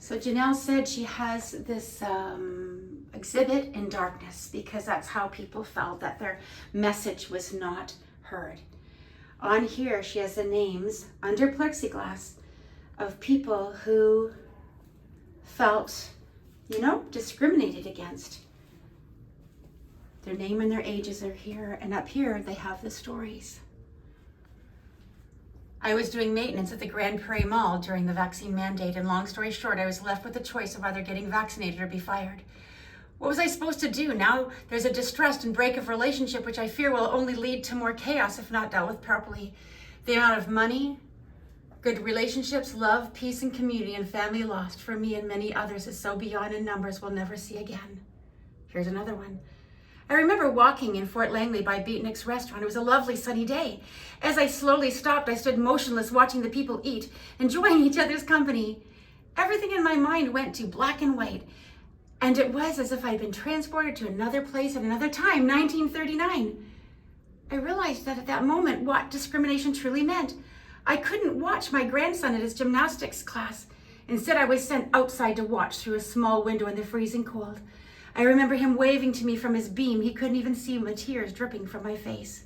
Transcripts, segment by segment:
So Janelle said she has this exhibit in darkness because that's how people felt that their message was not heard. On here, she has the names under plexiglass of people who felt, discriminated against. Their name and their ages are here, and up here they have the stories. I was doing maintenance at the Grand Prairie Mall during the vaccine mandate, and long story short, I was left with the choice of either getting vaccinated or be fired. What was I supposed to do? Now there's a distrust and break of relationship, which I fear will only lead to more chaos if not dealt with properly. The amount of money, good relationships, love, peace, and community and family lost for me and many others is so beyond in numbers we'll never see again. Here's another one. I remember walking in Fort Langley by Beatnik's restaurant. It was a lovely sunny day. As I slowly stopped, I stood motionless watching the people eat, enjoying each other's company. Everything in my mind went to black and white, and it was as if I'd been transported to another place at another time, 1939. I realized that at that moment what discrimination truly meant. I couldn't watch my grandson at his gymnastics class. Instead, I was sent outside to watch through a small window in the freezing cold. I remember him waving to me from his beam. He couldn't even see my tears dripping from my face.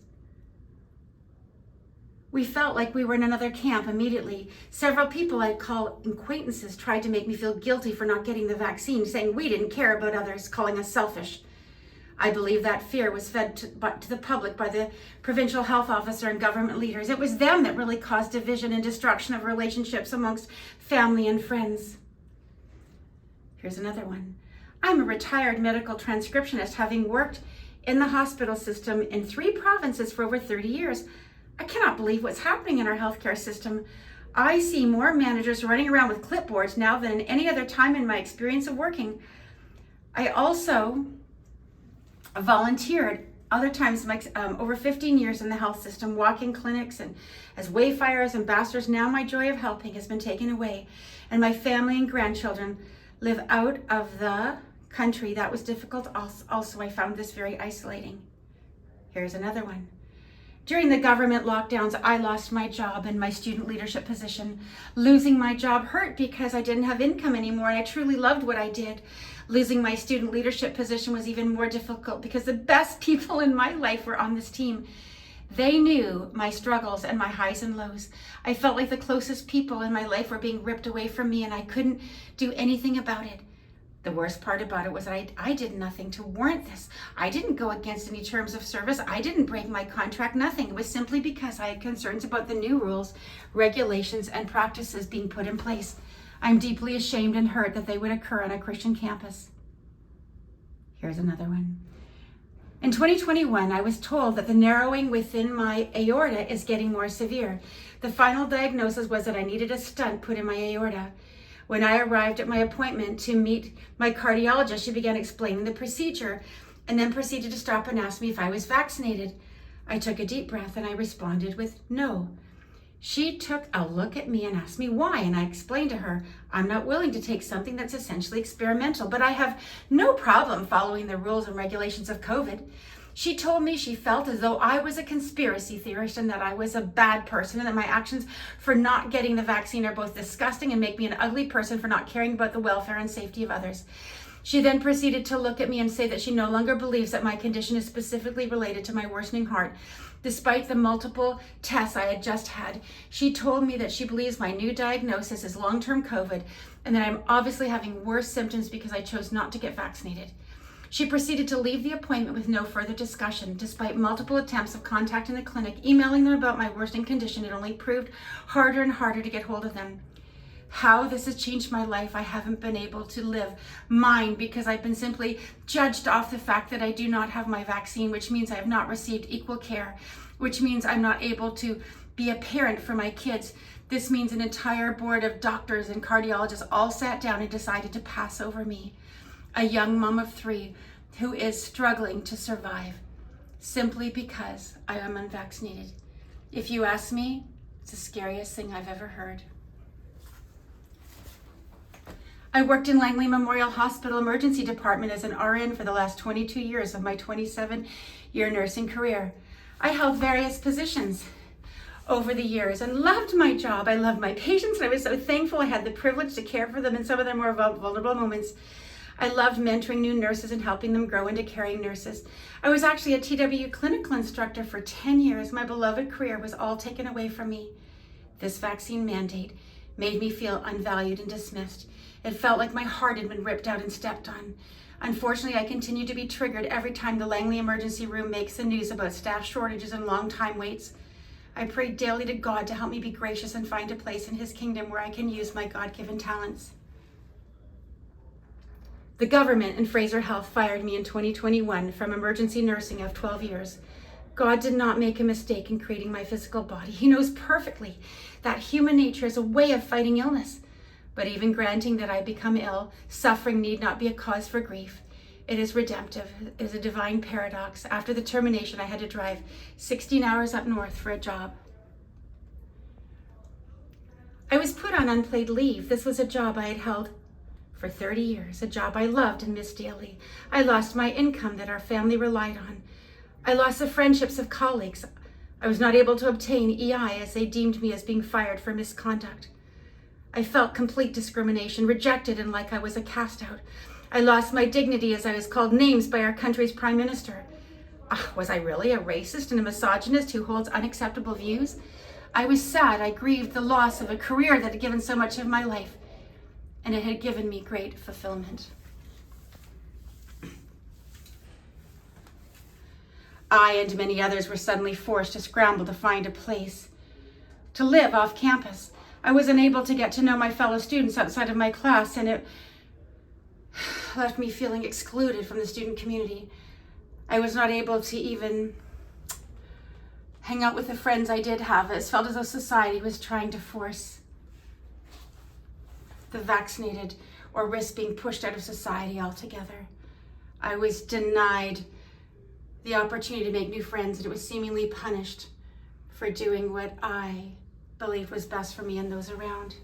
We felt like we were in another camp immediately. Several people I'd call acquaintances tried to make me feel guilty for not getting the vaccine, saying we didn't care about others, calling us selfish. I believe that fear was fed to the public by the provincial health officer and government leaders. It was them that really caused division and destruction of relationships amongst family and friends. Here's another one. I'm a retired medical transcriptionist, having worked in the hospital system in 3 provinces for over 30 years. I cannot believe what's happening in our healthcare system. I see more managers running around with clipboards now than any other time in my experience of working. I also volunteered other times, over 15 years in the health system, walking clinics and as wayfarers, ambassadors. Now my joy of helping has been taken away, and my family and grandchildren live out of the country. That was difficult. Also, I found this very isolating. Here's another one. During the government lockdowns, I lost my job and my student leadership position. Losing my job hurt because I didn't have income anymore, and I truly loved what I did. Losing my student leadership position was even more difficult because the best people in my life were on this team. They knew my struggles and my highs and lows. I felt like the closest people in my life were being ripped away from me, and I couldn't do anything about it. The worst part about it was that I did nothing to warrant this. I didn't go against any terms of service. I didn't break my contract, nothing. It was simply because I had concerns about the new rules, regulations, and practices being put in place. I'm deeply ashamed and hurt that they would occur on a Christian campus. Here's another one. In 2021, I was told that the narrowing within my aorta is getting more severe. The final diagnosis was that I needed a stent put in my aorta. When I arrived at my appointment to meet my cardiologist, she began explaining the procedure and then proceeded to stop and ask me if I was vaccinated. I took a deep breath and I responded with no. She took a look at me and asked me why, and I explained to her, I'm not willing to take something that's essentially experimental, but I have no problem following the rules and regulations of COVID. She told me she felt as though I was a conspiracy theorist and that I was a bad person, and that my actions for not getting the vaccine are both disgusting and make me an ugly person for not caring about the welfare and safety of others. She then proceeded to look at me and say that she no longer believes that my condition is specifically related to my worsening heart. Despite the multiple tests I had just had, she told me that she believes my new diagnosis is long-term COVID and that I'm obviously having worse symptoms because I chose not to get vaccinated. She proceeded to leave the appointment with no further discussion. Despite multiple attempts of contacting the clinic, emailing them about my worsening condition, it only proved harder and harder to get hold of them. How this has changed my life, I haven't been able to live mine because I've been simply judged off the fact that I do not have my vaccine, which means I have not received equal care, which means I'm not able to be a parent for my kids. This means an entire board of doctors and cardiologists all sat down and decided to pass over me, a young mom of 3 who is struggling to survive simply because I am unvaccinated. If you ask me, it's the scariest thing I've ever heard. I worked in Langley Memorial Hospital Emergency Department as an RN for the last 22 years of my 27-year nursing career. I held various positions. over the years and loved my job. I loved my patients, and I was so thankful I had the privilege to care for them in some of their more vulnerable moments. I loved mentoring new nurses and helping them grow into caring nurses. I was actually a TWU clinical instructor for 10 years. My beloved career was all taken away from me. This vaccine mandate made me feel unvalued and dismissed. It felt like my heart had been ripped out and stepped on. Unfortunately, I continue to be triggered every time the Langley emergency room makes the news about staff shortages and long time waits. I pray daily to God to help me be gracious and find a place in His kingdom where I can use my God-given talents. The government and Fraser Health fired me in 2021 from emergency nursing of 12 years. God did not make a mistake in creating my physical body. He knows perfectly that human nature is a way of fighting illness. But even granting that I become ill, suffering need not be a cause for grief. It is redemptive. It is a divine paradox. After the termination, I had to drive 16 hours up north for a job. I was put on unpaid leave. This was a job I had held for 30 years, a job I loved and missed daily. I lost my income that our family relied on. I lost the friendships of colleagues. I was not able to obtain EI as they deemed me as being fired for misconduct. I felt complete discrimination, rejected and like I was a cast out. I lost my dignity as I was called names by our country's prime minister. Was I really a racist and a misogynist who holds unacceptable views? I was sad. I grieved the loss of a career that had given so much of my life, and it had given me great fulfillment. I and many others were suddenly forced to scramble to find a place to live off campus. I was unable to get to know my fellow students outside of my class, and it left me feeling excluded from the student community. I was not able to even hang out with the friends I did have. It felt as though society was trying to force the vaccinated or risk being pushed out of society altogether. I was denied the opportunity to make new friends, and it was seemingly punished for doing what I believed was best for me and those around.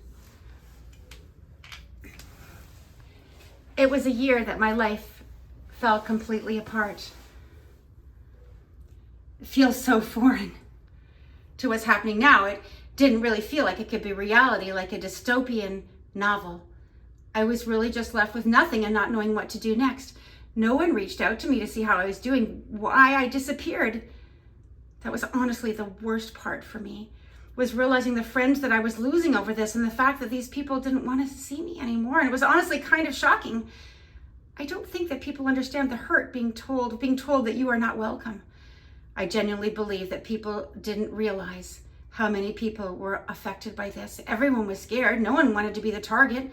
It was a year that my life fell completely apart. It feels so foreign to what's happening now. It didn't really feel like it could be reality, like a dystopian novel. I was really just left with nothing and not knowing what to do next. No one reached out to me to see how I was doing, why I disappeared. That was honestly the worst part for me, was realizing the friends that I was losing over this and the fact that these people didn't want to see me anymore. And it was honestly kind of shocking. I don't think that people understand the hurt being told that you are not welcome. I genuinely believe that people didn't realize how many people were affected by this. Everyone was scared. No one wanted to be the target.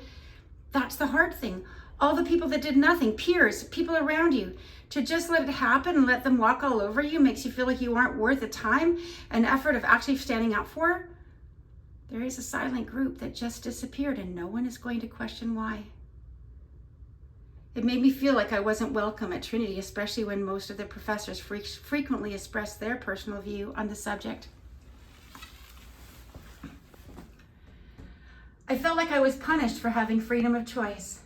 That's the hard thing. All the people that did nothing, peers, people around you, to just let it happen and let them walk all over you makes you feel like you aren't worth the time and effort of actually standing up for. There is a silent group that just disappeared, and no one is going to question why. It made me feel like I wasn't welcome at Trinity, especially when most of the professors frequently expressed their personal view on the subject. I felt like I was punished for having freedom of choice.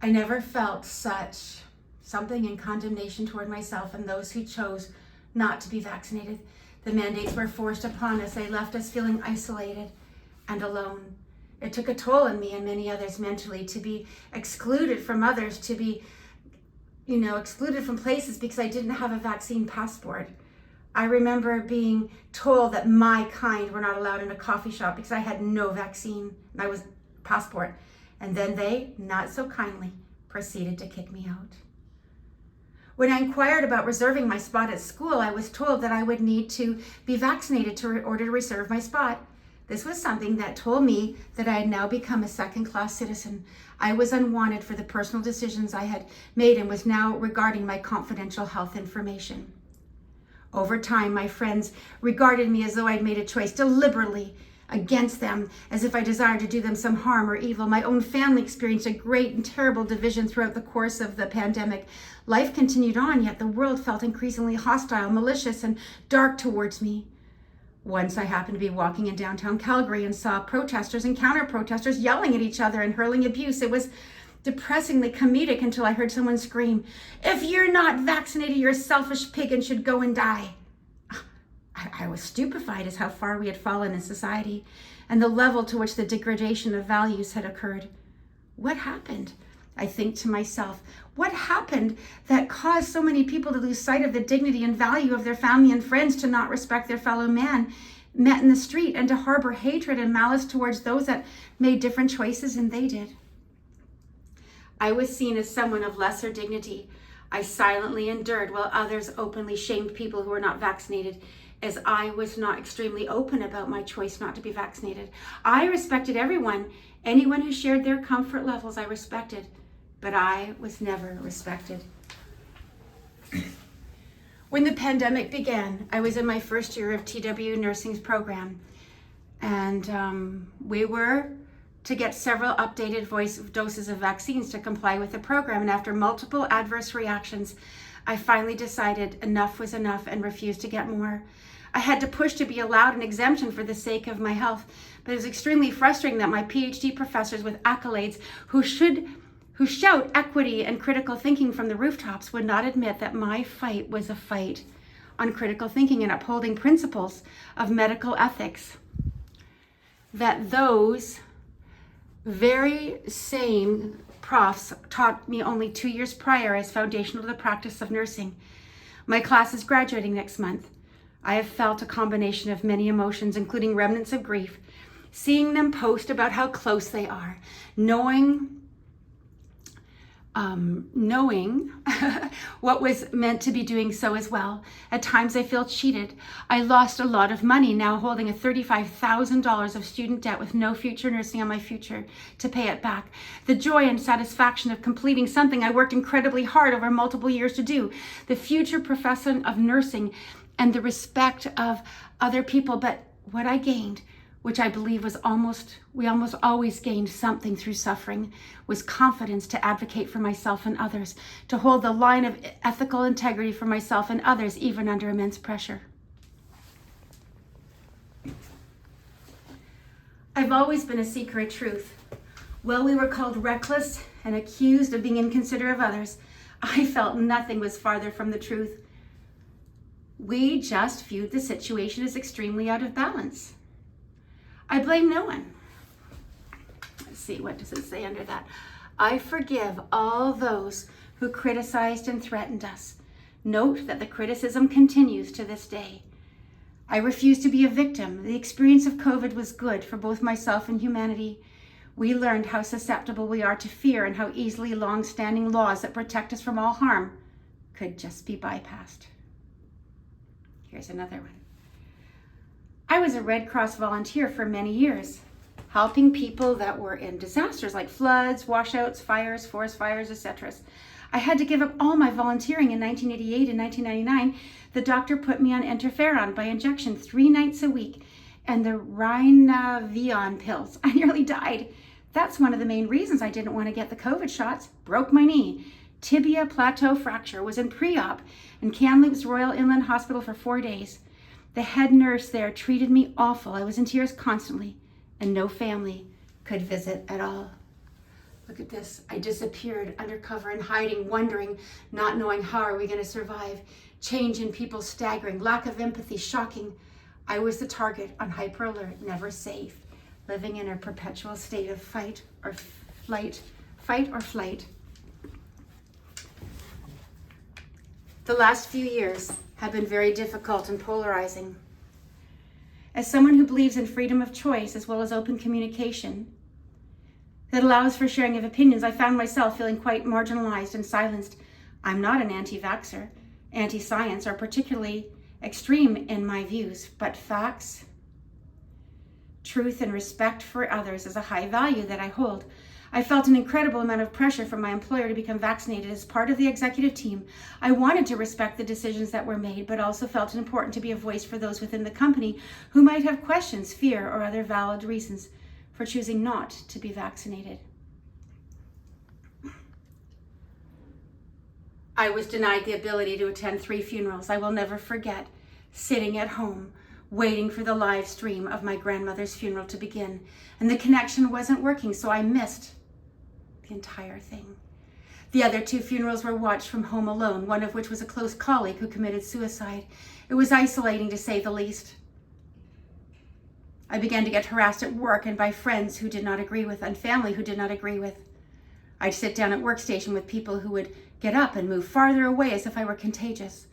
I never felt something in condemnation toward myself and those who chose not to be vaccinated. The mandates were forced upon us. They left us feeling isolated and alone. It took a toll on me and many others mentally to be excluded from others, to be, excluded from places because I didn't have a vaccine passport. I remember being told that my kind were not allowed in a coffee shop because I had no vaccine and I was passport. And then they, not so kindly, proceeded to kick me out. When I inquired about reserving my spot at school, I was told that I would need to be vaccinated in order to reserve my spot. This was something that told me that I had now become a second-class citizen. I was unwanted for the personal decisions I had made and was now regarding my confidential health information. Over time, my friends regarded me as though I'd made a choice deliberately against them, as if I desired to do them some harm or evil. My own family experienced a great and terrible division throughout the course of the pandemic. Life continued on, yet the world felt increasingly hostile, malicious, and dark towards me. Once I happened to be walking in downtown Calgary and saw protesters and counter-protesters yelling at each other and hurling abuse. It was depressingly comedic until I heard someone scream, "If you're not vaccinated, you're a selfish pig and should go and die." I was stupefied as how far we had fallen in society and the level to which the degradation of values had occurred. What happened? I think to myself, what happened that caused so many people to lose sight of the dignity and value of their family and friends, to not respect their fellow man met in the street, and to harbor hatred and malice towards those that made different choices than they did? I was seen as someone of lesser dignity. I silently endured while others openly shamed people who were not vaccinated, as I was not extremely open about my choice not to be vaccinated. I respected everyone. Anyone who shared their comfort levels I respected, but I was never respected. When the pandemic began, I was in my first year of TWU nursing's program, and we were to get several updated doses of vaccines to comply with the program. And after multiple adverse reactions, I finally decided enough was enough and refused to get more. I had to push to be allowed an exemption for the sake of my health, but it was extremely frustrating that my PhD professors with accolades who shout equity and critical thinking from the rooftops would not admit that my fight was a fight on critical thinking and upholding principles of medical ethics that those very same profs taught me only 2 years prior as foundational to the practice of nursing. My class is graduating next month. I have felt a combination of many emotions, including remnants of grief, seeing them post about how close they are, knowing what was meant to be doing so as well. At times I feel cheated. I lost a lot of money, now holding a $35,000 of student debt with no future nursing on my future to pay it back. The joy and satisfaction of completing something I worked incredibly hard over multiple years to do. The future profession of nursing and the respect of other people. But what I gained, which I believe we almost always gained something through suffering, was confidence to advocate for myself and others, to hold the line of ethical integrity for myself and others, even under immense pressure. I've always been a seeker of truth. While we were called reckless and accused of being inconsiderate of others, I felt nothing was farther from the truth. We just viewed the situation as extremely out of balance. I blame no one. Let's see, what does it say under that? I forgive all those who criticized and threatened us. Note that the criticism continues to this day. I refuse to be a victim. The experience of COVID was good for both myself and humanity. We learned how susceptible we are to fear and how easily long-standing laws that protect us from all harm could just be bypassed. Here's another one. I was a Red Cross volunteer for many years, helping people that were in disasters like floods, washouts, fires, forest fires, etc. I had to give up all my volunteering in 1988 and 1999. The doctor put me on interferon by injection 3 nights a week and the Rinavion pills. I nearly died. That's one of the main reasons I didn't want to get the COVID shots. Broke my knee. Tibia plateau fracture, was in pre-op in Kamloops Royal Inland Hospital for 4 days. The head nurse there treated me awful. I was in tears constantly, and no family could visit at all. Look at this. I disappeared undercover and hiding, wondering, not knowing how are we going to survive. Change in people staggering, lack of empathy, shocking. I was the target, on hyper alert, never safe, living in a perpetual state of fight or flight. The last few years have been very difficult and polarizing. As someone who believes in freedom of choice as well as open communication that allows for sharing of opinions, I found myself feeling quite marginalized and silenced. I'm not an anti-vaxxer, anti-science, or particularly extreme in my views, but facts, truth, and respect for others is a high value that I hold. I felt an incredible amount of pressure from my employer to become vaccinated as part of the executive team. I wanted to respect the decisions that were made, but also felt it important to be a voice for those within the company who might have questions, fear, or other valid reasons for choosing not to be vaccinated. I was denied the ability to attend 3 funerals. I will never forget sitting at home, waiting for the live stream of my grandmother's funeral to begin, and the connection wasn't working, so I missed the entire thing. The other 2 funerals were watched from home alone, one of which was a close colleague who committed suicide. It was isolating, to say the least. I began to get harassed at work and by friends who did not agree with, and family who did not agree with. I'd sit down at workstation with people who would get up and move farther away as if I were contagious.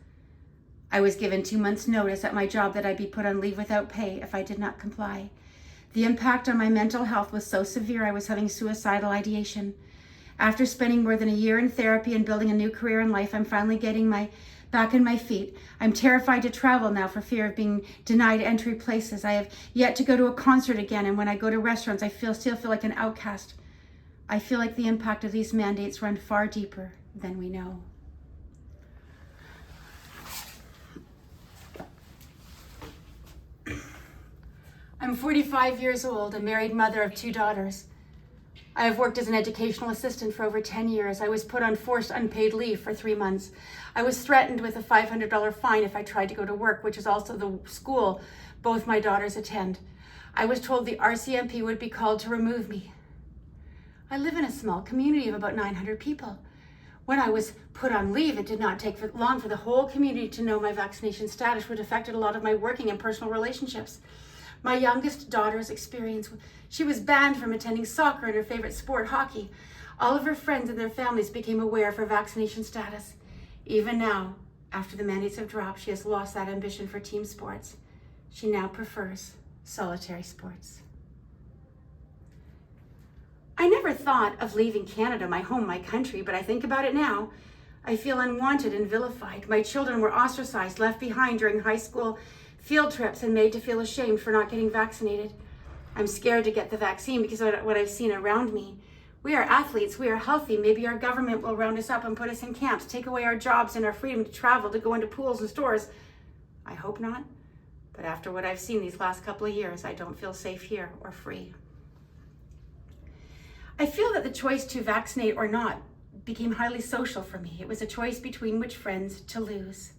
I was given 2 months' notice at my job that I'd be put on leave without pay if I did not comply. The impact on my mental health was so severe I was having suicidal ideation. After spending more than a year in therapy and building a new career in life, I'm finally getting back on my feet. I'm terrified to travel now for fear of being denied entry places. I have yet to go to a concert again, and when I go to restaurants, I still feel like an outcast. I feel like the impact of these mandates run far deeper than we know. I'm 45 years old, a married mother of 2 daughters. I have worked as an educational assistant for over 10 years. I was put on forced unpaid leave for 3 months. I was threatened with a $500 fine if I tried to go to work, which is also the school both my daughters attend. I was told the RCMP would be called to remove me. I live in a small community of about 900 people. When I was put on leave, it did not take long for the whole community to know my vaccination status, which affected a lot of my working and personal relationships. My youngest daughter's experience, she was banned from attending soccer and her favorite sport, hockey. All of her friends and their families became aware of her vaccination status. Even now, after the mandates have dropped, she has lost that ambition for team sports. She now prefers solitary sports. I never thought of leaving Canada, my home, my country, but I think about it now. I feel unwanted and vilified. My children were ostracized, left behind during high school field trips, and made to feel ashamed for not getting vaccinated. I'm scared to get the vaccine because of what I've seen around me. We are athletes, we are healthy. Maybe our government will round us up and put us in camps, take away our jobs and our freedom to travel, to go into pools and stores. I hope not, but after what I've seen these last couple of years, I don't feel safe here or free. I feel that the choice to vaccinate or not became highly social for me. It was a choice between which friends to lose.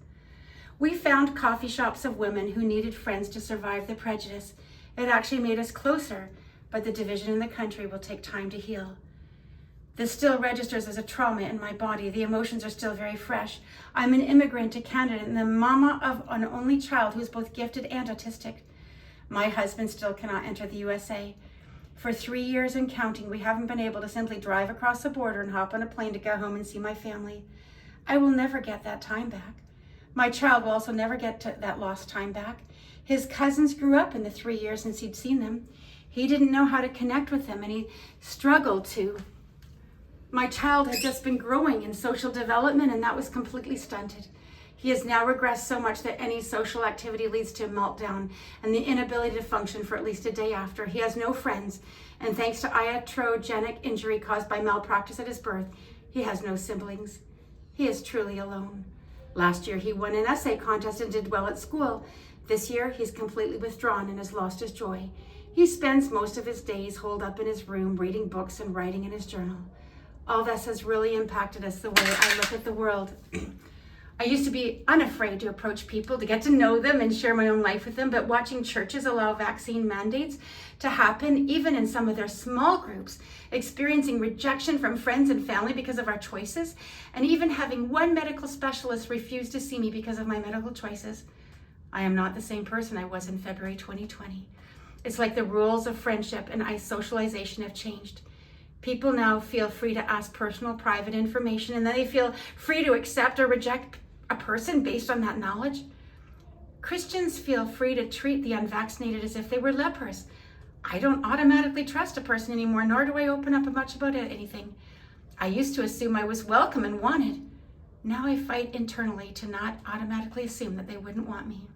We found coffee shops of women who needed friends to survive the prejudice. It actually made us closer, but the division in the country will take time to heal. This still registers as a trauma in my body. The emotions are still very fresh. I'm an immigrant to Canada and the mama of an only child who is both gifted and autistic. My husband still cannot enter the USA. For 3 years and counting, we haven't been able to simply drive across the border and hop on a plane to go home and see my family. I will never get that time back. My child will also never get that lost time back. His cousins grew up in the 3 years since he'd seen them. He didn't know how to connect with them, and he struggled to. My child had just been growing in social development, and that was completely stunted. He has now regressed so much that any social activity leads to a meltdown and the inability to function for at least a day after. He has no friends, and thanks to iatrogenic injury caused by malpractice at his birth, he has no siblings. He is truly alone. Last year, he won an essay contest and did well at school. This year, he's completely withdrawn and has lost his joy. He spends most of his days holed up in his room, reading books and writing in his journal. All this has really impacted us the way I look at the world. I used to be unafraid to approach people, to get to know them and share my own life with them, but watching churches allow vaccine mandates to happen, even in some of their small groups, experiencing rejection from friends and family because of our choices, and even having one medical specialist refuse to see me because of my medical choices. I am not the same person I was in February 2020. It's like the rules of friendship and socialization have changed. People now feel free to ask personal, private information, and then they feel free to accept or reject a person based on that knowledge. Christians feel free to treat the unvaccinated as if they were lepers. I don't automatically trust a person anymore, nor do I open up much about anything. I used to assume I was welcome and wanted. Now I fight internally to not automatically assume that they wouldn't want me.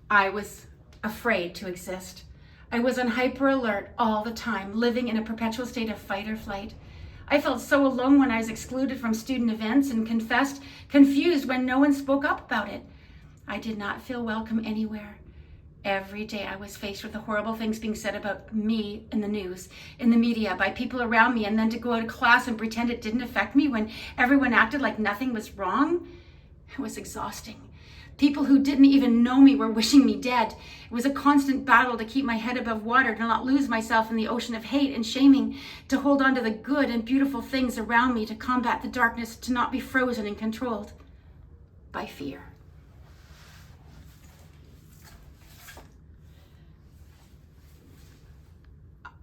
I was afraid to exist. I was on hyper alert all the time, living in a perpetual state of fight or flight. I felt so alone when I was excluded from student events and confused when no one spoke up about it. I did not feel welcome anywhere. Every day I was faced with the horrible things being said about me in the news, in the media, by people around me, and then to go to class and pretend it didn't affect me when everyone acted like nothing was wrong. It was exhausting. People who didn't even know me were wishing me dead. It was a constant battle to keep my head above water, to not lose myself in the ocean of hate and shaming, to hold on to the good and beautiful things around me, to combat the darkness, to not be frozen and controlled. by fear.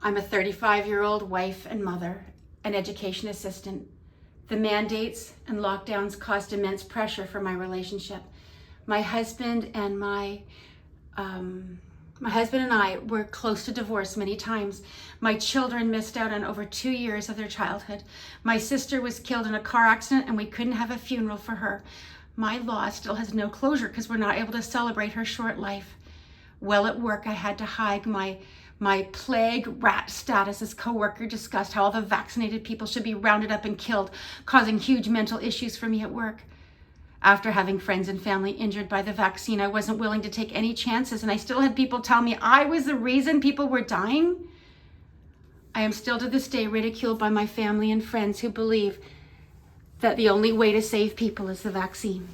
I'm a 35-year-old wife and mother, an education assistant. The mandates and lockdowns caused immense pressure for my relationship. My husband and I were close to divorce many times. My children missed out on over 2 years of their childhood. My sister was killed in a car accident and we couldn't have a funeral for her. My loss still has no closure because we're not able to celebrate her short life. Well, at work, I had to hide my plague rat status as coworker discussed how all the vaccinated people should be rounded up and killed, causing huge mental issues for me at work. After having friends and family injured by the vaccine, I wasn't willing to take any chances, and I still had people tell me I was the reason people were dying. I am still to this day ridiculed by my family and friends who believe that the only way to save people is the vaccine.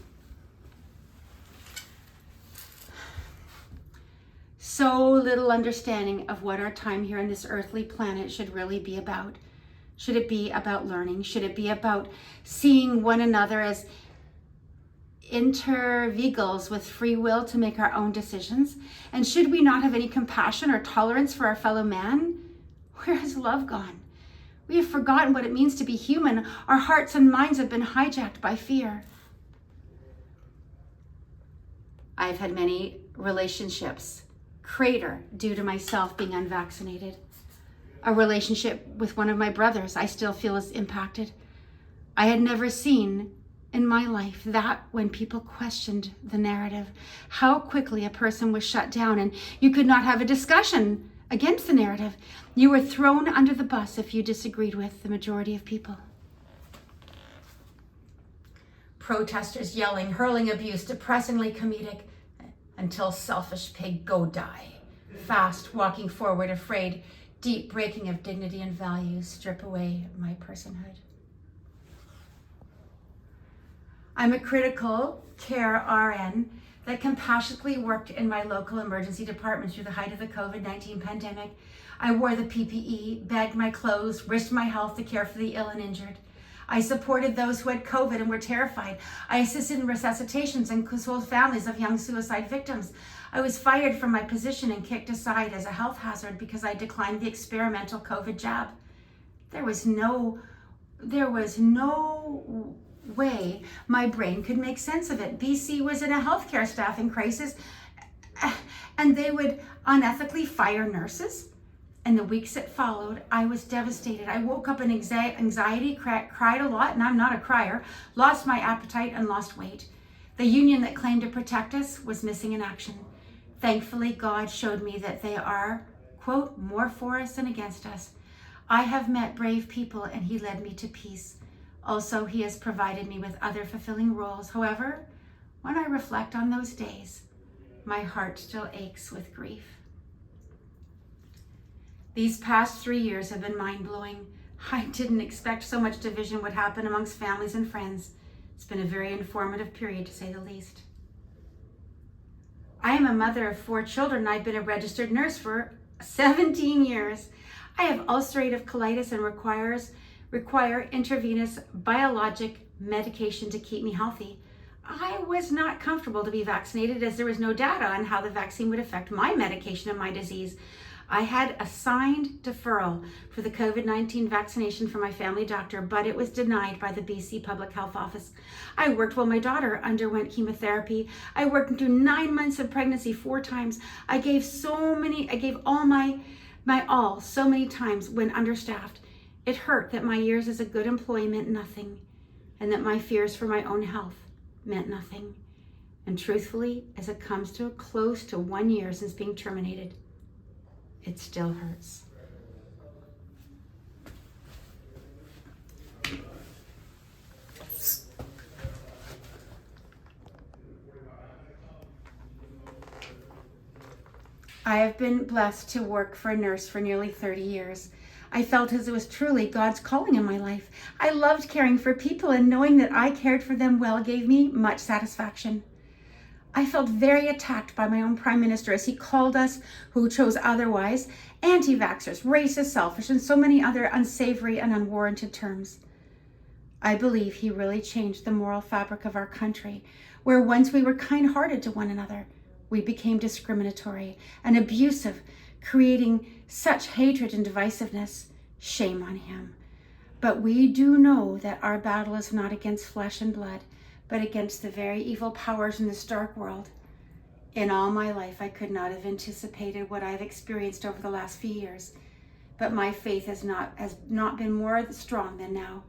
So little understanding of what our time here on this earthly planet should really be about. Should it be about learning? Should it be about seeing one another as individuals with free will to make our own decisions? And should we not have any compassion or tolerance for our fellow man? Where has love gone? We have forgotten what it means to be human. Our hearts and minds have been hijacked by fear. I've had many relationships crater due to myself being unvaccinated. A relationship with one of my brothers I still feel is impacted. I had never seen in my life that when people questioned the narrative, how quickly a person was shut down and you could not have a discussion against the narrative. You were thrown under the bus if you disagreed with the majority of people. Protesters yelling, hurling abuse, depressingly comedic, until selfish pig go die. Fast walking forward, afraid, deep breaking of dignity and values strip away my personhood. I'm a critical care RN that compassionately worked in my local emergency department through the height of the COVID-19 pandemic. I wore the PPE, bagged my clothes, risked my health to care for the ill and injured. I supported those who had COVID and were terrified. I assisted in resuscitations and consoled families of young suicide victims. I was fired from my position and kicked aside as a health hazard because I declined the experimental COVID jab. There was no way my brain could make sense of it. BC was in a healthcare staffing crisis, and they would unethically fire nurses. In the weeks that followed, I was devastated. I woke up in anxiety, cried a lot, and I'm not a crier, lost my appetite and lost weight. The union that claimed to protect us was missing in action. Thankfully, God showed me that they are, quote, more for us than against us. I have met brave people and He led me to peace. Also, He has provided me with other fulfilling roles. However, when I reflect on those days, my heart still aches with grief. These past 3 years have been mind-blowing. I didn't expect so much division would happen amongst families and friends. It's been a very informative period, to say the least. I am a mother of 4 children, and I've been a registered nurse for 17 years. I have ulcerative colitis and require intravenous biologic medication to keep me healthy. I was not comfortable to be vaccinated as there was no data on how the vaccine would affect my medication and my disease. I had a signed deferral for the COVID-19 vaccination from my family doctor, but it was denied by the BC Public Health Office. I worked while my daughter underwent chemotherapy. I worked through 9 months of pregnancy 4 times. I gave all my all so many times when understaffed. It hurt that my years as a good employee meant nothing, and that my fears for my own health meant nothing. And truthfully, as it comes to close to 1 year since being terminated, it still hurts. I have been blessed to work for a nurse for nearly 30 years. I felt as it was truly God's calling in my life. I loved caring for people, and knowing that I cared for them well gave me much satisfaction. I felt very attacked by my own Prime Minister as he called us, who chose otherwise, anti-vaxxers, racist, selfish, and so many other unsavory and unwarranted terms. I believe he really changed the moral fabric of our country Where once we were kind-hearted to one another, we became discriminatory and abusive, creating such hatred and divisiveness. Shame on him. But we do know that our battle is not against flesh and blood, but against the very evil powers in this dark world. In all my life, I could not have anticipated what I've experienced over the last few years, but my faith has not been more strong than now.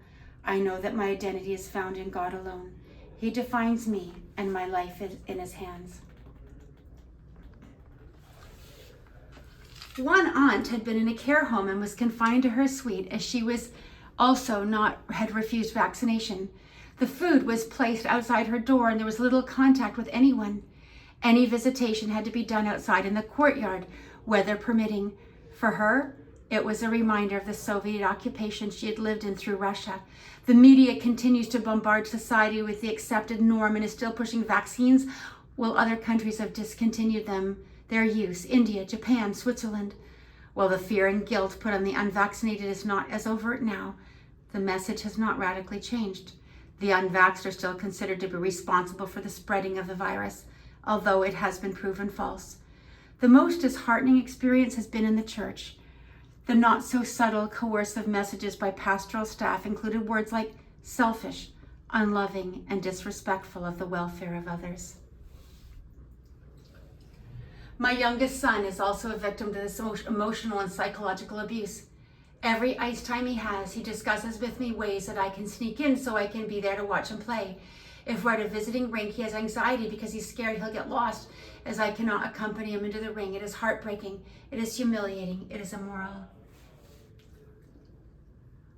I know that my identity is found in God alone. He defines me, and my life is in his hands. One aunt had been in a care home and was confined to her suite as she was had refused vaccination. The food was placed outside her door and there was little contact with anyone. Any visitation had to be done outside in the courtyard, weather permitting. For her, it was a reminder of the Soviet occupation she had lived in through Russia. The media continues to bombard society with the accepted norm and is still pushing vaccines, while other countries have discontinued their use. India, Japan, Switzerland. While the fear and guilt put on the unvaccinated is not as overt now, the message has not radically changed. The unvaxxed are still considered to be responsible for the spreading of the virus, although it has been proven false. The most disheartening experience has been in the church. The not so subtle, coercive messages by pastoral staff included words like selfish, unloving, and disrespectful of the welfare of others. My youngest son is also a victim to this emotional and psychological abuse. Every ice time he has, he discusses with me ways that I can sneak in so I can be there to watch him play. If we're at a visiting rink, he has anxiety because he's scared he'll get lost as I cannot accompany him into the ring. It is heartbreaking. It is humiliating. It is immoral.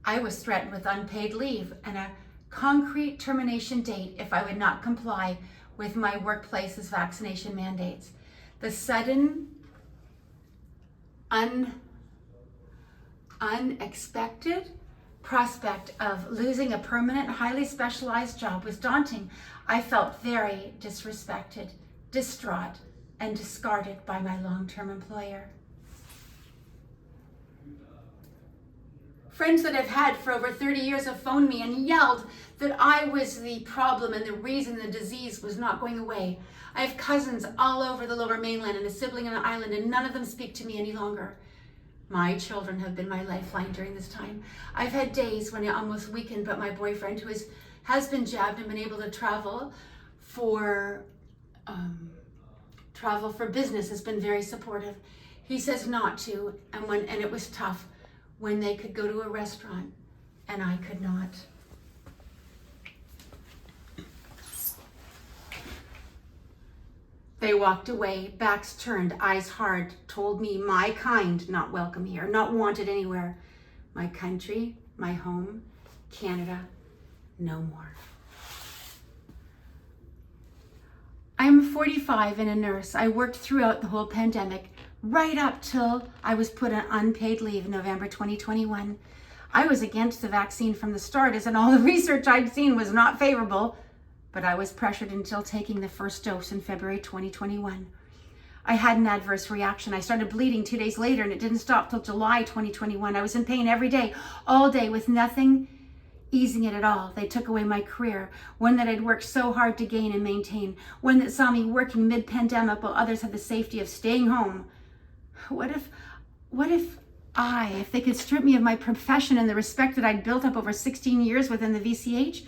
I was threatened with unpaid leave and a concrete termination date if I would not comply with my workplace's vaccination mandates. The sudden, unexpected prospect of losing a permanent, highly specialized job was daunting. I felt very disrespected, distraught, and discarded by my long-term employer. Friends that I've had for over 30 years have phoned me and yelled that I was the problem and the reason the disease was not going away. I have cousins all over the Lower Mainland and a sibling on an island, and none of them speak to me any longer. My children have been my lifeline during this time. I've had days when I almost weakened, but my boyfriend, who has been jabbed and been able to travel for business, has been very supportive. He says not to, and it was tough when they could go to a restaurant and I could not. They walked away, backs turned, eyes hard, told me my kind not welcome here, not wanted anywhere. My country, my home, Canada, no more. I'm 45 and a nurse. I worked throughout the whole pandemic, right up till I was put on unpaid leave in November 2021. I was against the vaccine from the start, as in all the research I'd seen was not favorable, but I was pressured until taking the first dose in February 2021. I had an adverse reaction. I started bleeding 2 days later and it didn't stop till July 2021. I was in pain every day, all day, with nothing easing it at all. They took away my career, one that I'd worked so hard to gain and maintain, one that saw me working mid-pandemic while others had the safety of staying home. What if they could strip me of my profession and the respect that I'd built up over 16 years within the VCH?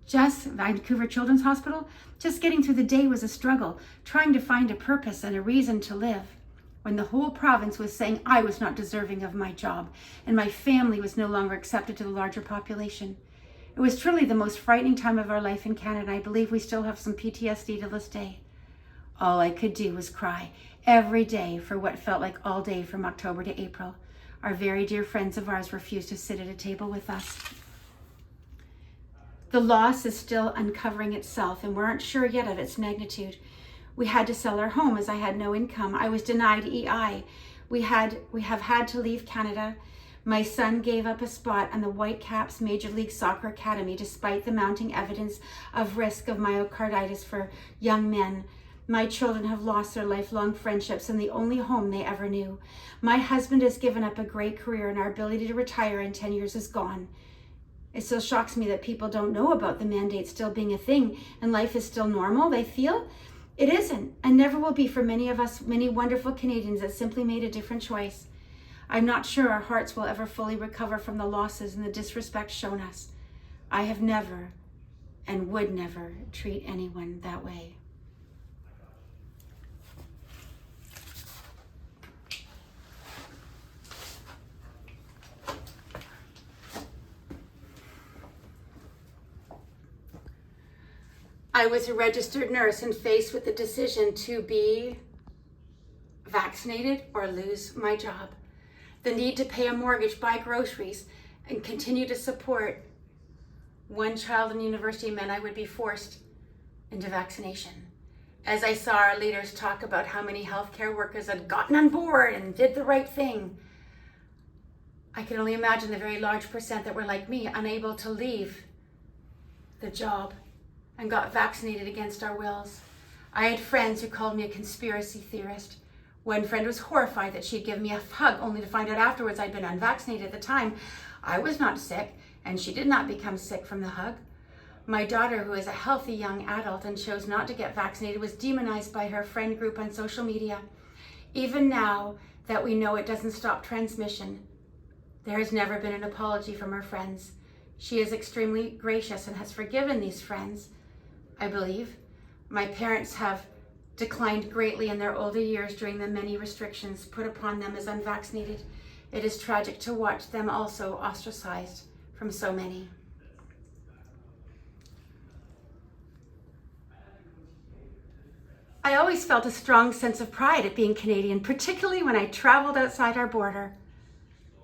Just Vancouver Children's Hospital, just getting through the day was a struggle, trying to find a purpose and a reason to live, when the whole province was saying I was not deserving of my job and my family was no longer accepted to the larger population. It was truly the most frightening time of our life in Canada, and I believe we still have some PTSD to this day. All I could do was cry every day for what felt like all day from October to April. Our very dear friends of ours refused to sit at a table with us. The loss is still uncovering itself, and we aren't sure yet of its magnitude. We had to sell our home as I had no income. I was denied EI. We have had to leave Canada. My son gave up a spot on the Whitecaps Major League Soccer Academy despite the mounting evidence of risk of myocarditis for young men. My children have lost their lifelong friendships and the only home they ever knew. My husband has given up a great career, and our ability to retire in 10 years is gone. It still shocks me that people don't know about the mandate still being a thing and life is still normal, they feel. It isn't and never will be for many of us, many wonderful Canadians that simply made a different choice. I'm not sure our hearts will ever fully recover from the losses and the disrespect shown us. I have never and would never treat anyone that way. I was a registered nurse and faced with the decision to be vaccinated or lose my job. The need to pay a mortgage, buy groceries, and continue to support one child in university meant I would be forced into vaccination. As I saw our leaders talk about how many healthcare workers had gotten on board and did the right thing, I can only imagine the very large percent that were like me, unable to leave the job and got vaccinated against our wills. I had friends who called me a conspiracy theorist. One friend was horrified that she'd give me a hug only to find out afterwards I'd been unvaccinated at the time. I was not sick, and she did not become sick from the hug. My daughter, who is a healthy young adult and chose not to get vaccinated, was demonized by her friend group on social media. Even now that we know it doesn't stop transmission, there has never been an apology from her friends. She is extremely gracious and has forgiven these friends, I believe. My parents have declined greatly in their older years during the many restrictions put upon them as unvaccinated. It is tragic to watch them also ostracized from so many. I always felt a strong sense of pride at being Canadian, particularly when I traveled outside our border.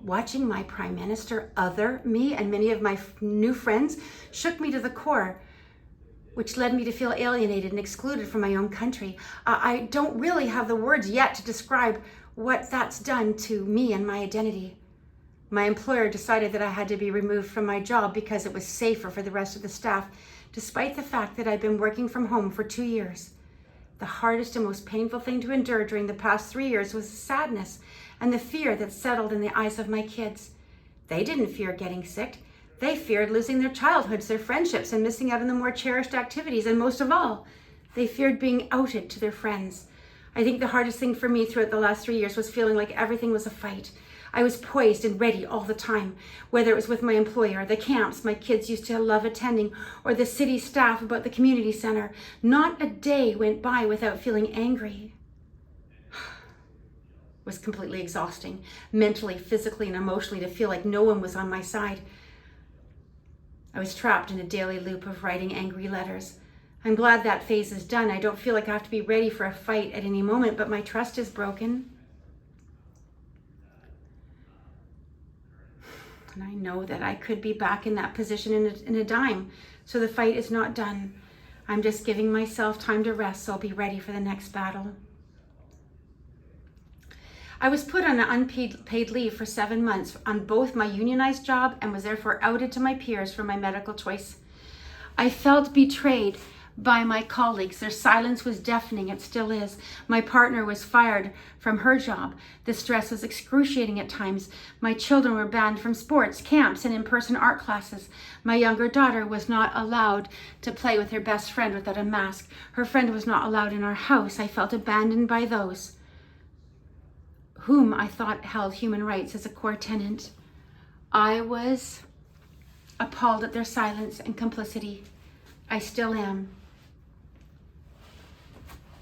Watching my Prime Minister other me and many of my new friends shook me to the core, which led me to feel alienated and excluded from my own country. I don't really have the words yet to describe what that's done to me and my identity. My employer decided that I had to be removed from my job because it was safer for the rest of the staff, despite the fact that I'd been working from home for 2 years. The hardest and most painful thing to endure during the past 3 years was the sadness and the fear that settled in the eyes of my kids. They didn't fear getting sick. They feared losing their childhoods, their friendships, and missing out on the more cherished activities. And most of all, they feared being outed to their friends. I think the hardest thing for me throughout the last 3 years was feeling like everything was a fight. I was poised and ready all the time, whether it was with my employer, the camps my kids used to love attending, or the city staff about the community center. Not a day went by without feeling angry. It was completely exhausting, mentally, physically, and emotionally, to feel like no one was on my side. I was trapped in a daily loop of writing angry letters. I'm glad that phase is done. I don't feel like I have to be ready for a fight at any moment, but my trust is broken. And I know that I could be back in that position in a dime. So the fight is not done. I'm just giving myself time to rest so I'll be ready for the next battle. I was put on an unpaid leave for 7 months on both my unionized job and was therefore outed to my peers for my medical choice. I felt betrayed by my colleagues. Their silence was deafening. It still is. My partner was fired from her job. The stress was excruciating at times. My children were banned from sports, camps, and in-person art classes. My younger daughter was not allowed to play with her best friend without a mask. Her friend was not allowed in our house. I felt abandoned by those whom I thought held human rights as a core tenet. I was appalled at their silence and complicity. I still am.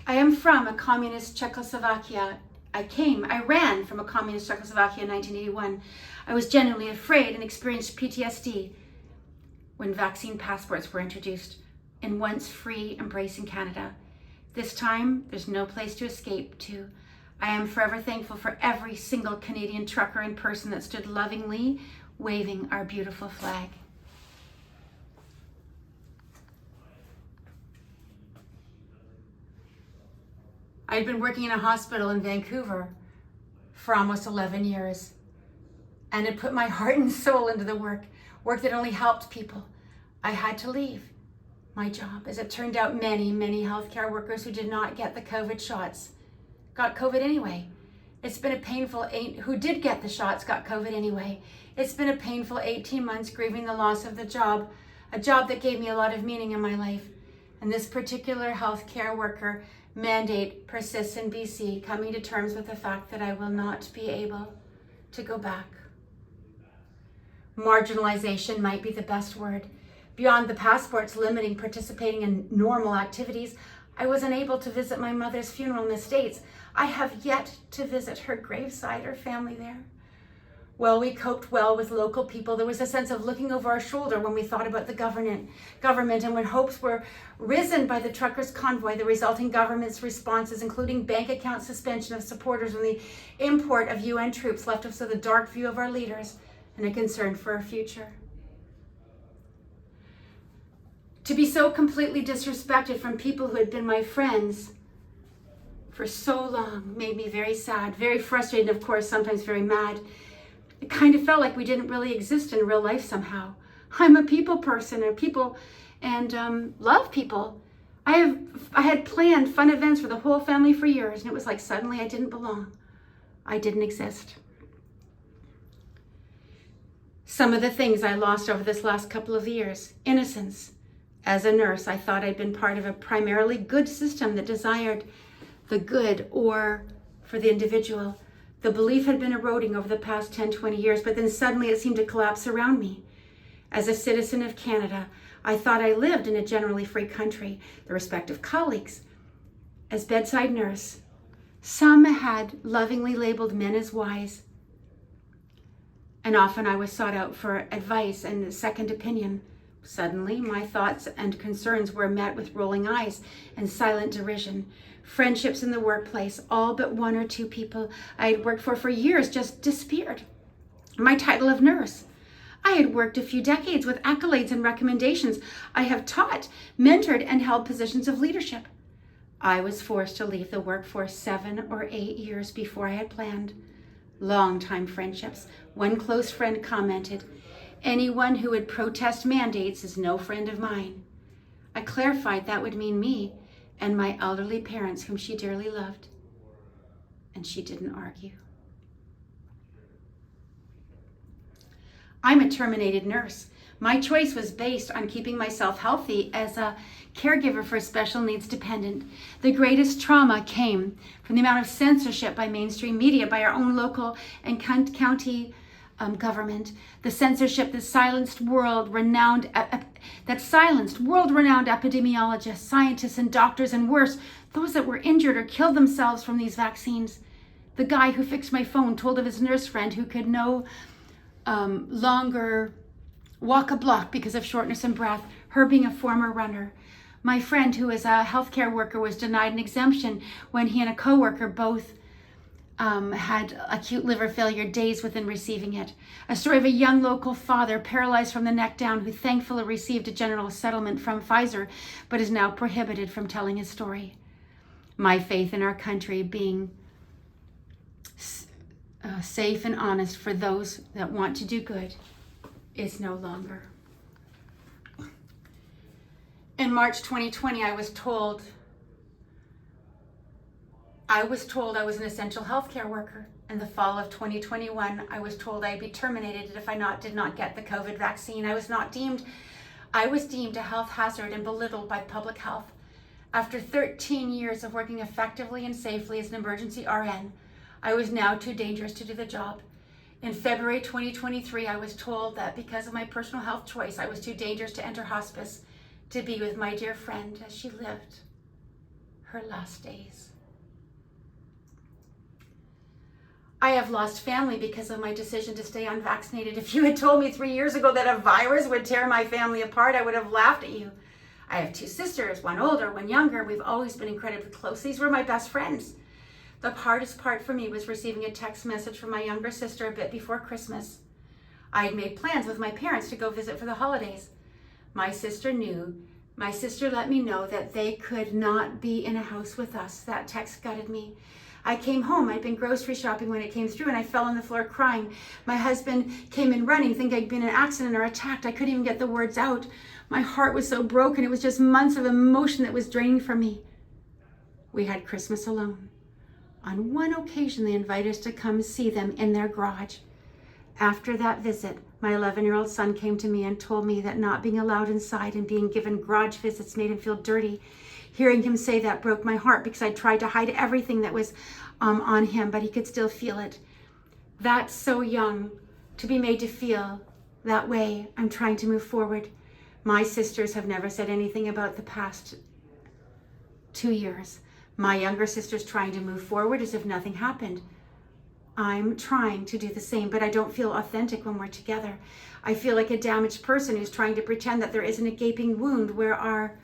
I am from a communist Czechoslovakia. I ran from a communist Czechoslovakia in 1981. I was genuinely afraid and experienced PTSD when vaccine passports were introduced in once free embrace in Canada. This time, there's no place to escape to. I am forever thankful for every single Canadian trucker and person that stood lovingly waving our beautiful flag. I had been working in a hospital in Vancouver for almost 11 years and had put my heart and soul into the work that only helped people. I had to leave my job. As it turned out, many healthcare workers who did not get the COVID shots got COVID anyway. It's been a painful who did get the shots got COVID anyway. It's been a painful 18 months grieving the loss of the job, a job that gave me a lot of meaning in my life. And this particular healthcare worker mandate persists in BC, coming to terms with the fact that I will not be able to go back. Marginalization might be the best word. Beyond the passports limiting participating in normal activities, I was unable to visit my mother's funeral in the States. I have yet to visit her graveside or family there. Well, we coped well with local people. There was a sense of looking over our shoulder when we thought about the government, and when hopes were risen by the truckers' convoy, the resulting government's responses, including bank account suspension of supporters and the import of UN troops, left us with a dark view of our leaders and a concern for our future. To be so completely disrespected from people who had been my friends for so long made me very sad, very frustrated, and of course, sometimes very mad. It kind of felt like we didn't really exist in real life somehow. I'm a people person and love people. I had planned fun events for the whole family for years, and it was like suddenly I didn't belong. I didn't exist. Some of the things I lost over this last couple of years: innocence. As a nurse, I thought I'd been part of a primarily good system that desired the good or for the individual. The belief had been eroding over the past 10, 20 years, but then suddenly it seemed to collapse around me. As a citizen of Canada, I thought I lived in a generally free country, the respect of colleagues. As bedside nurse, some had lovingly labeled men as wise, and often I was sought out for advice and a second opinion. Suddenly, my thoughts and concerns were met with rolling eyes and silent derision. Friendships in the workplace, all but one or two people I had worked for years, just disappeared. My title of nurse. I had worked a few decades with accolades and recommendations. I have taught, mentored, and held positions of leadership. I was forced to leave the workforce 7 or 8 years before I had planned. Long-time friendships. One close friend commented, "Anyone who would protest mandates is no friend of mine." I clarified that would mean me and my elderly parents, whom she dearly loved. And she didn't argue. I'm a terminated nurse. My choice was based on keeping myself healthy as a caregiver for a special needs dependent. The greatest trauma came from the amount of censorship by mainstream media, by our own local and county government. The censorship that silenced world-renowned epidemiologists, scientists, and doctors, and worse, those that were injured or killed themselves from these vaccines. The guy who fixed my phone told of his nurse friend who could no longer walk a block because of shortness in breath, her being a former runner. My friend, who is a healthcare worker, was denied an exemption when he and a coworker both had acute liver failure days within receiving it. A story of a young local father paralyzed from the neck down who thankfully received a general settlement from Pfizer, but is now prohibited from telling his story. My faith in our country being safe and honest for those that want to do good is no longer. In March 2020, I was told I was an essential healthcare worker. In the fall of 2021, I was told I'd be terminated if I did not get the COVID vaccine. I was deemed a health hazard and belittled by public health. After 13 years of working effectively and safely as an emergency RN, I was now too dangerous to do the job. In February 2023, I was told that because of my personal health choice, I was too dangerous to enter hospice to be with my dear friend as she lived her last days. I have lost family because of my decision to stay unvaccinated. If you had told me 3 years ago that a virus would tear my family apart, I would have laughed at you. I have 2 sisters, one older, one younger. We've always been incredibly close. These were my best friends. The hardest part for me was receiving a text message from my younger sister a bit before Christmas. I had made plans with my parents to go visit for the holidays. My sister let me know that they could not be in a house with us. That text gutted me. I came home. I'd been grocery shopping when it came through, and I fell on the floor crying. My husband came in running, thinking I'd been in an accident or attacked. I couldn't even get the words out. My heart was so broken. It was just months of emotion that was draining from me. We had Christmas alone. On one occasion, they invited us to come see them in their garage. After that visit, my 11-year-old son came to me and told me that not being allowed inside and being given garage visits made him feel dirty. Hearing him say that broke my heart because I tried to hide everything that was on him, but he could still feel it. That's so young to be made to feel that way. I'm trying to move forward. My sisters have never said anything about the past 2 years. My younger sister's trying to move forward as if nothing happened. I'm trying to do the same, but I don't feel authentic when we're together. I feel like a damaged person who's trying to pretend that there isn't a gaping wound where our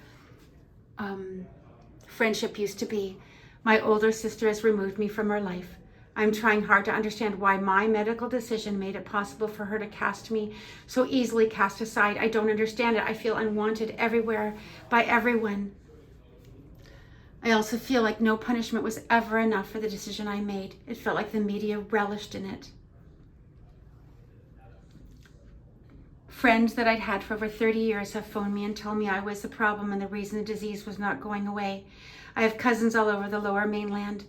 friendship used to be. My older sister has removed me from her life. I'm trying hard to understand why my medical decision made it possible for her to cast me so easily cast aside. I don't understand it. I feel unwanted everywhere by everyone. I also feel like no punishment was ever enough for the decision I made. It felt like the media relished in it. Friends that I'd had for over 30 years have phoned me and told me I was the problem and the reason the disease was not going away. I have cousins all over the Lower Mainland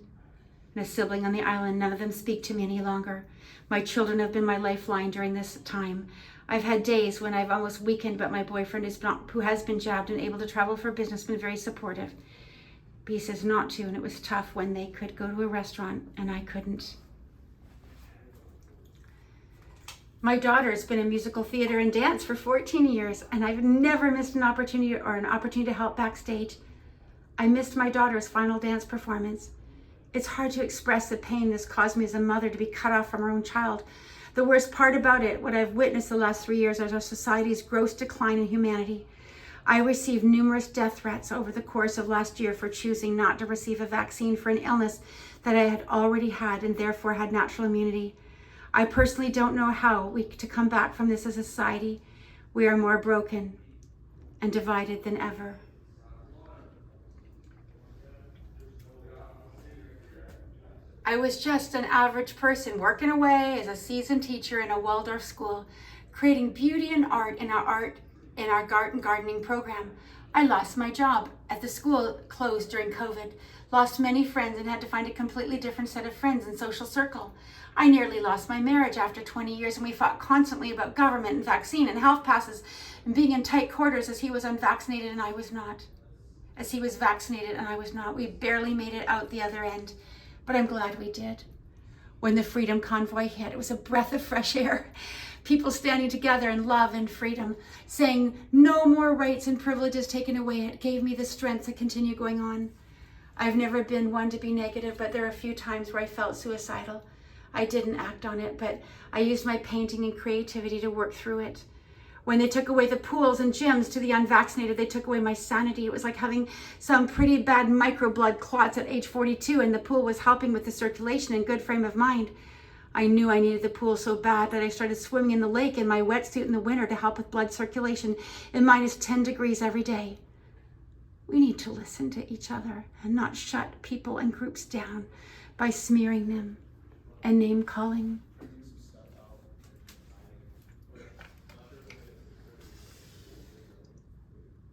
and a sibling on the island. None of them speak to me any longer. My children have been my lifeline during this time. I've had days when I've almost weakened, but my boyfriend who has been jabbed and able to travel for business, been very supportive. But he says not to, and it was tough when they could go to a restaurant and I couldn't. My daughter's been in musical theater and dance for 14 years, and I've never missed an opportunity to help backstage. I missed my daughter's final dance performance. It's hard to express the pain this caused me as a mother to be cut off from her own child. The worst part about it, what I've witnessed the last 3 years, is our society's gross decline in humanity. I received numerous death threats over the course of last year for choosing not to receive a vaccine for an illness that I had already had and therefore had natural immunity. I personally don't know how to come back from this as a society. We are more broken and divided than ever. I was just an average person working away as a seasoned teacher in a Waldorf school, creating beauty and art in our gardening program. I lost my job at the school, closed during COVID, lost many friends and had to find a completely different set of friends and social circle. I nearly lost my marriage after 20 years, and we fought constantly about government and vaccine and health passes and being in tight quarters as he was unvaccinated and I was not. As he was vaccinated and I was not. We barely made it out the other end, but I'm glad we did. When the Freedom Convoy hit, it was a breath of fresh air. People standing together in love and freedom, saying no more rights and privileges taken away. It gave me the strength to continue going on. I've never been one to be negative, but there are a few times where I felt suicidal. I didn't act on it, but I used my painting and creativity to work through it. When they took away the pools and gyms to the unvaccinated, they took away my sanity. It was like having some pretty bad microblood clots at age 42, and the pool was helping with the circulation and good frame of mind. I knew I needed the pool so bad that I started swimming in the lake in my wetsuit in the winter to help with blood circulation in minus 10 degrees every day. We need to listen to each other and not shut people and groups down by smearing them and name calling.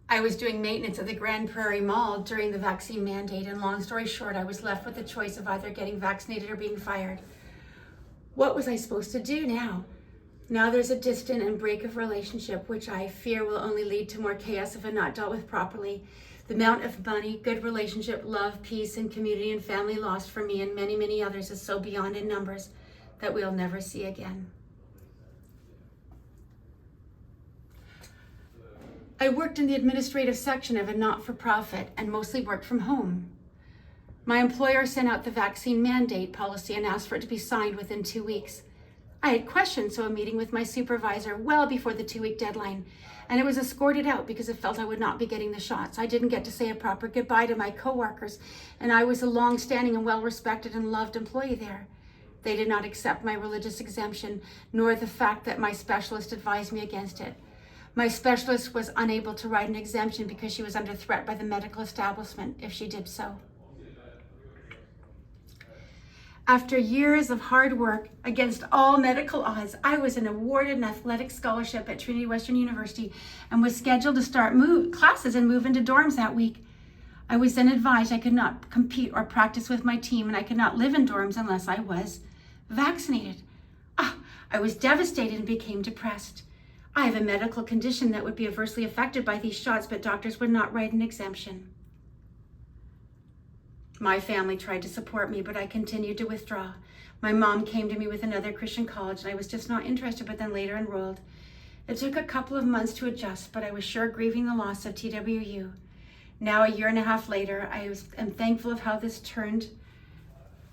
I was doing maintenance at the Grand Prairie Mall during the vaccine mandate, and long story short, I was left with the choice of either getting vaccinated or being fired. What was I supposed to do now? Now there's a distant and break of relationship, which I fear will only lead to more chaos if not dealt with properly. The amount of money, good relationship, love, peace, and community and family lost for me and many, many others is so beyond in numbers that we'll never see again. I worked in the administrative section of a not-for-profit and mostly worked from home. My employer sent out the vaccine mandate policy and asked for it to be signed within 2 weeks. I had questions, so a meeting with my supervisor well before the 2-week deadline, and it was escorted out because it felt I would not be getting the shots. I didn't get to say a proper goodbye to my coworkers, and I was a long-standing and well-respected and loved employee there. They did not accept my religious exemption, nor the fact that my specialist advised me against it. My specialist was unable to write an exemption because she was under threat by the medical establishment if she did so. After years of hard work against all medical odds, I was awarded an athletic scholarship at Trinity Western University and was scheduled to start classes and move into dorms that week. I was then advised I could not compete or practice with my team, and I could not live in dorms unless I was vaccinated. I was devastated and became depressed. I have a medical condition that would be adversely affected by these shots, but doctors would not write an exemption. My family tried to support me, but I continued to withdraw. My mom came to me with another Christian college, and I was just not interested, but then later enrolled. It took a couple of months to adjust, but I was sure grieving the loss of TWU. Now, a year and a half later, am thankful of how this turned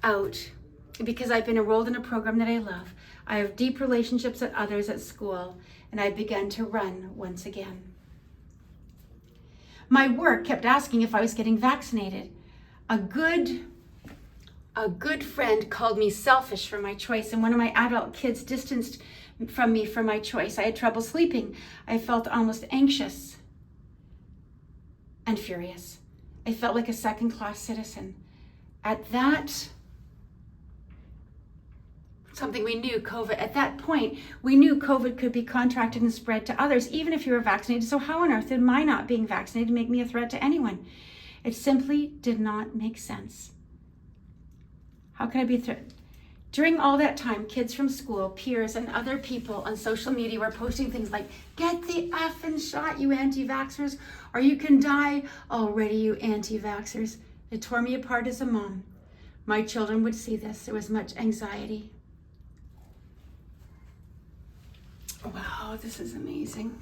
out because I've been enrolled in a program that I love. I have deep relationships with others at school, and I've begun to run once again. My work kept asking if I was getting vaccinated. A good friend called me selfish for my choice, and one of my adult kids distanced from me for my choice. I had trouble sleeping. I felt almost anxious and furious. I felt like a second-class citizen. At that point, we knew COVID could be contracted and spread to others, even if you were vaccinated. So how on earth did my not being vaccinated make me a threat to anyone? It simply did not make sense. How could I be a threat? During all that time, kids from school, peers, and other people on social media were posting things like, "Get the effing shot, you anti-vaxxers, or you can die already, you anti-vaxxers." It tore me apart as a mom. My children would see this. There was much anxiety. Wow, this is amazing.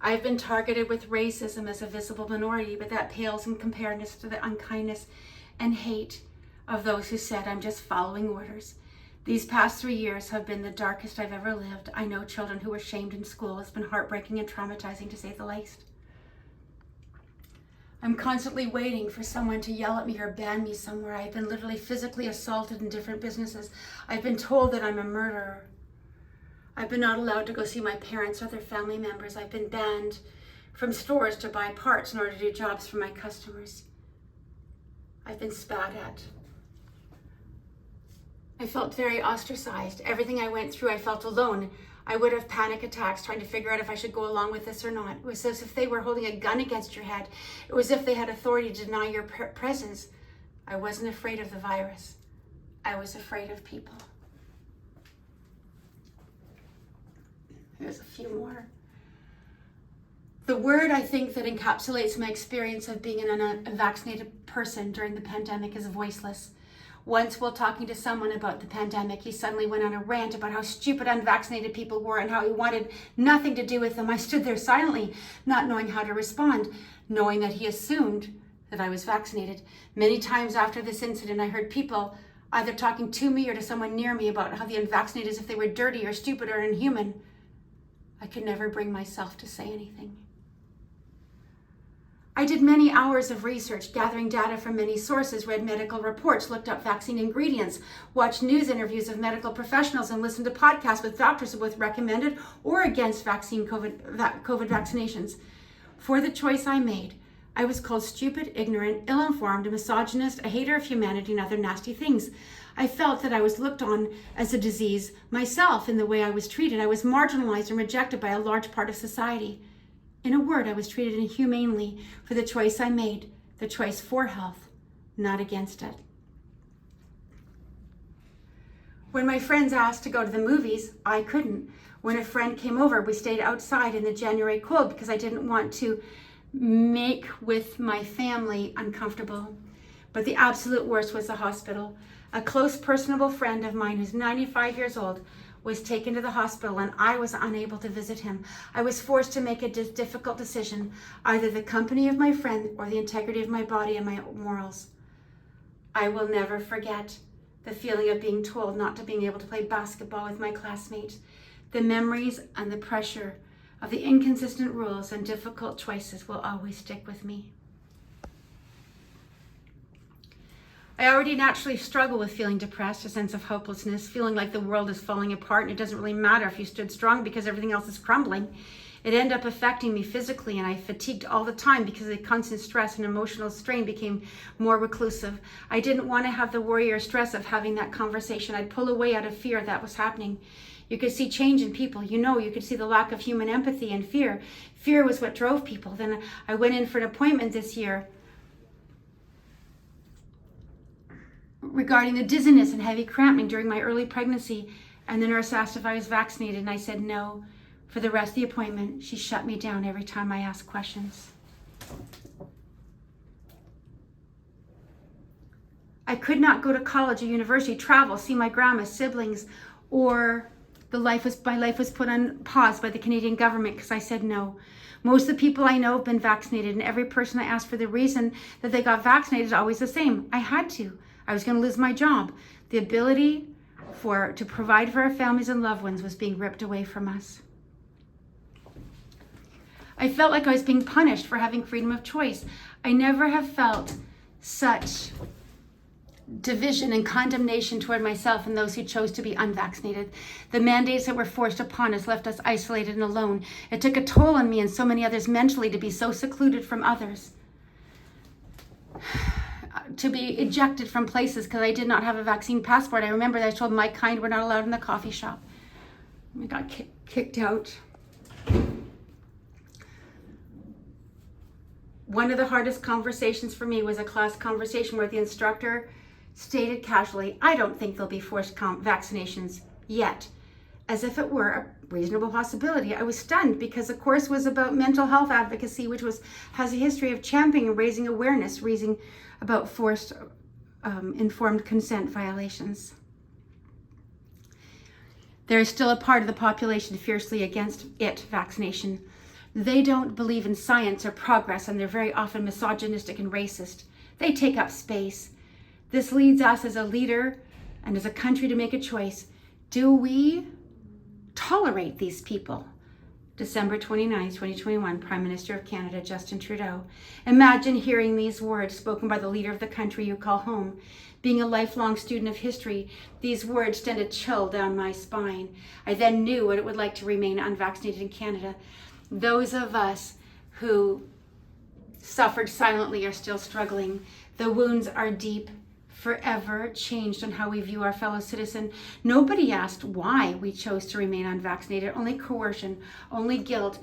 I've been targeted with racism as a visible minority, but that pales in comparison to the unkindness and hate of those who said I'm just following orders. These past 3 years have been the darkest I've ever lived. I know children who were shamed in school. It's been heartbreaking and traumatizing, to say the least. I'm constantly waiting for someone to yell at me or ban me somewhere. I've been literally physically assaulted in different businesses. I've been told that I'm a murderer. I've been not allowed to go see my parents or their family members. I've been banned from stores to buy parts in order to do jobs for my customers. I've been spat at. I felt very ostracized. Everything I went through, I felt alone. I would have panic attacks trying to figure out if I should go along with this or not. It was as if they were holding a gun against your head. It was as if they had authority to deny your presence. I wasn't afraid of the virus. I was afraid of people. Here's a few more. The word I think that encapsulates my experience of being an unvaccinated person during the pandemic is voiceless. Once, while talking to someone about the pandemic, he suddenly went on a rant about how stupid unvaccinated people were and how he wanted nothing to do with them. I stood there silently, not knowing how to respond, knowing that he assumed that I was vaccinated. Many times after this incident, I heard people either talking to me or to someone near me about how the unvaccinated as if they were dirty or stupid or inhuman. I could never bring myself to say anything. I did many hours of research, gathering data from many sources, read medical reports, looked up vaccine ingredients, watched news interviews of medical professionals, and listened to podcasts with doctors who both recommended or against COVID vaccinations. For the choice I made, I was called stupid, ignorant, ill-informed, a misogynist, a hater of humanity, and other nasty things. I felt that I was looked on as a disease myself in the way I was treated. I was marginalized and rejected by a large part of society. In a word, I was treated inhumanely for the choice I made, the choice for health, not against it. When my friends asked to go to the movies, I couldn't. When a friend came over, we stayed outside in the January cold because I didn't want to make with my family uncomfortable. But the absolute worst was the hospital. A close, personable friend of mine who's 95 years old was taken to the hospital and I was unable to visit him. I was forced to make a difficult decision, either the company of my friend or the integrity of my body and my morals. I will never forget the feeling of being told not to being able to play basketball with my classmates. The memories and the pressure of the inconsistent rules and difficult choices will always stick with me. I already naturally struggle with feeling depressed, a sense of hopelessness, feeling like the world is falling apart and it doesn't really matter if you stood strong because everything else is crumbling. It ended up affecting me physically and I fatigued all the time because the constant stress and emotional strain became more reclusive. I didn't want to have the worry or stress of having that conversation. I'd pull away out of fear that was happening. You could see change in people. You could see the lack of human empathy and fear. Fear was what drove people. Then I went in for an appointment this year regarding the dizziness and heavy cramping during my early pregnancy. And the nurse asked if I was vaccinated, and I said no. For the rest of the appointment, she shut me down every time I asked questions. I could not go to college or university, travel, see my grandma, siblings, or my life was put on pause by the Canadian government because I said no. Most of the people I know have been vaccinated, and every person I asked for the reason that they got vaccinated is always the same. I had to. I was going to lose my job. The ability to provide for our families and loved ones was being ripped away from us. I felt like I was being punished for having freedom of choice. I never have felt such division and condemnation toward myself and those who chose to be unvaccinated. The mandates that were forced upon us left us isolated and alone. It took a toll on me and so many others mentally to be so secluded from others, to be ejected from places because I did not have a vaccine passport. I remember that I told my kind were not allowed in the coffee shop. I got kicked out. One of the hardest conversations for me was a class conversation where the instructor stated casually, "I don't think there'll be forced vaccinations yet," as if it were a reasonable possibility. I was stunned because the course was about mental health advocacy, which has a history of championing and raising awareness, raising about forced informed consent violations. There is still a part of the population fiercely against vaccination. They don't believe in science or progress, and they're very often misogynistic and racist. They take up space. This leads us as a leader and as a country to make a choice. Do we tolerate these people? December 29, 2021, Prime Minister of Canada, Justin Trudeau. Imagine hearing these words spoken by the leader of the country you call home. Being a lifelong student of history, these words sent a chill down my spine. I then knew what it would like to remain unvaccinated in Canada. Those of us who suffered silently are still struggling. The wounds are deep, forever changed on how we view our fellow citizen. Nobody asked why we chose to remain unvaccinated. Only coercion, only guilt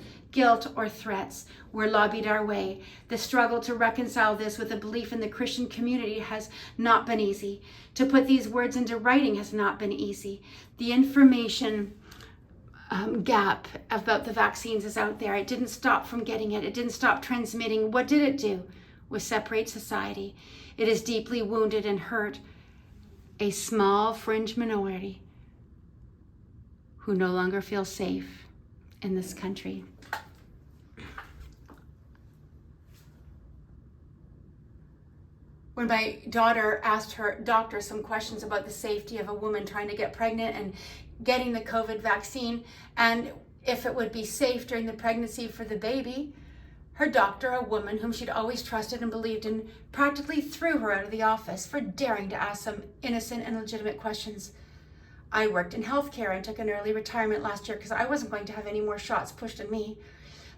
or threats were lobbied our way. The struggle to reconcile this with a belief in the Christian community has not been easy. To put these words into writing has not been easy. The information gap about the vaccines is out there. It didn't stop from getting it. It didn't stop transmitting. What did it do? Was separate society. It has deeply wounded and hurt a small fringe minority who no longer feel safe in this country. When my daughter asked her doctor some questions about the safety of a woman trying to get pregnant and getting the COVID vaccine, and if it would be safe during the pregnancy for the baby, her doctor, a woman whom she'd always trusted and believed in, practically threw her out of the office for daring to ask some innocent and legitimate questions. I worked in healthcare and took an early retirement last year because I wasn't going to have any more shots pushed on me.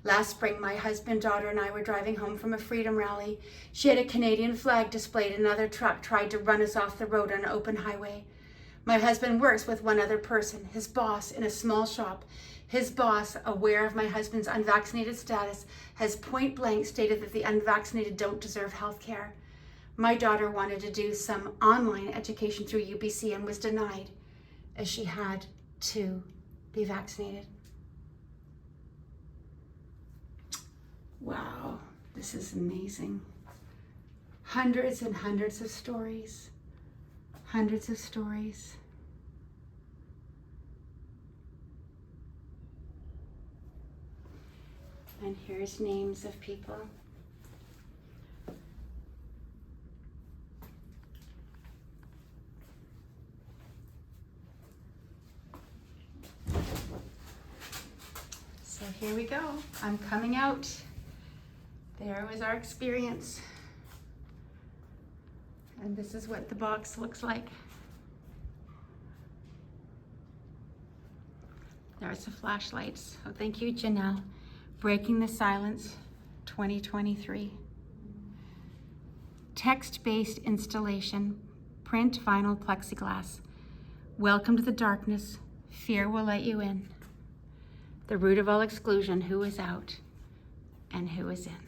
Last spring, my husband, daughter, and I were driving home from a freedom rally. She had a Canadian flag displayed, and another truck tried to run us off the road on an open highway. My husband works with one other person, his boss, in a small shop. His boss, aware of my husband's unvaccinated status, has point blank stated that the unvaccinated don't deserve health care. My daughter wanted to do some online education through UBC and was denied, as she had to be vaccinated. Wow, this is amazing. Hundreds and hundreds of stories. Hundreds of stories. And here's names of people. So here we go. I'm coming out. There was our experience. And this is what the box looks like. There's the flashlights. So thank you, Janelle. Breaking the Silence 2023. Text-based installation, print vinyl plexiglass. Welcome to the darkness. Fear will let you in. The root of all exclusion, who is out and who is in.